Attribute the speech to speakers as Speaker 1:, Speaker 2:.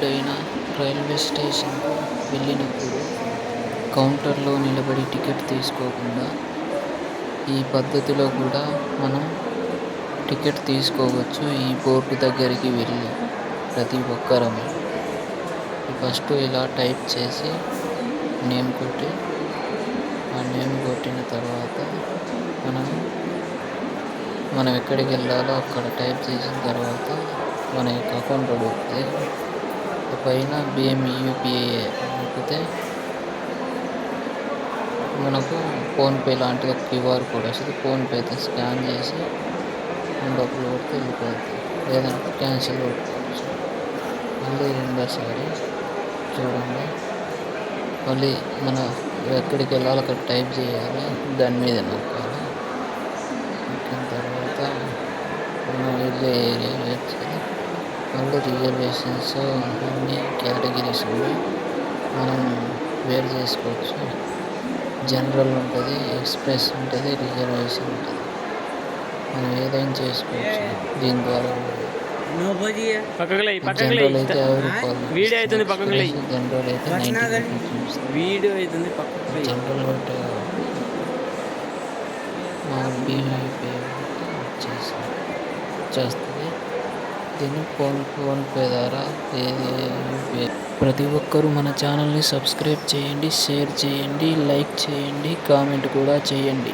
Speaker 1: ఎప్పుడైనా రైల్వే స్టేషన్కు వెళ్ళినప్పుడు కౌంటర్లో నిలబడి టికెట్ తీసుకోకుండా ఈ పద్ధతిలో కూడా మనం టికెట్ తీసుకోవచ్చు. ఈ బోర్డు దగ్గరికి వెళ్ళి ప్రతి ఒక్కరము ఫస్ట్ ఇలా టైప్ చేసి నేమ్ కొట్టి, ఆ నేమ్ కొట్టిన తర్వాత మనం ఎక్కడికి వెళ్ళాలో అక్కడ టైప్ చేసిన తర్వాత మన యొక్క అకౌంట్ అడుగుతుంది. పైన BME UPI లేకపోతే మనకు ఫోన్పే లాంటి ఒక QR కోడ్ వస్తుంది. ఫోన్పేతో స్కాన్ చేసి డబ్బులు కొడితే వెళ్ళిపోతుంది. లేదంటే క్యాన్సిల్ కొట్టుకోవచ్చు. మళ్ళీ రెండోసారి చూడండి, మళ్ళీ మన ఎక్కడికి వెళ్ళాలో అక్కడ టైప్ చేయాలి, దాని మీద నొక్కాలి. నొక్కిన తర్వాత మనం వెళ్ళే ఏరియా వచ్చేది. మళ్ళీ రిజర్వేషన్స్ అన్ని కేటగిరీస్ ఉన్నాయి, మనం వేరు చేసుకోవచ్చు. జనరల్ ఉంటుంది, ఎక్స్ప్రెస్ ఉంటుంది, రిజర్వేషన్ ఉంటుంది. మనం ఏదైనా చేసుకోవచ్చు దీని ద్వారా.
Speaker 2: జనరల్
Speaker 1: అయితే 5 రూపాయలు,
Speaker 2: వీడియో అవుతుంది పక్కకు
Speaker 1: జనరల్ అయితే 90 రూపీస్.
Speaker 2: వీడియో అవుతుంది పక్కకు
Speaker 1: జనరల్ బట్టి BME వచ్చేస్తుంది. దీన్ని ఫోన్పే ద్వారా యూపీఐ. ప్రతి ఒక్కరూ మన ఛానల్ని సబ్స్క్రైబ్ చేయండి, షేర్ చేయండి, లైక్ చేయండి, కామెంట్ కూడా చేయండి.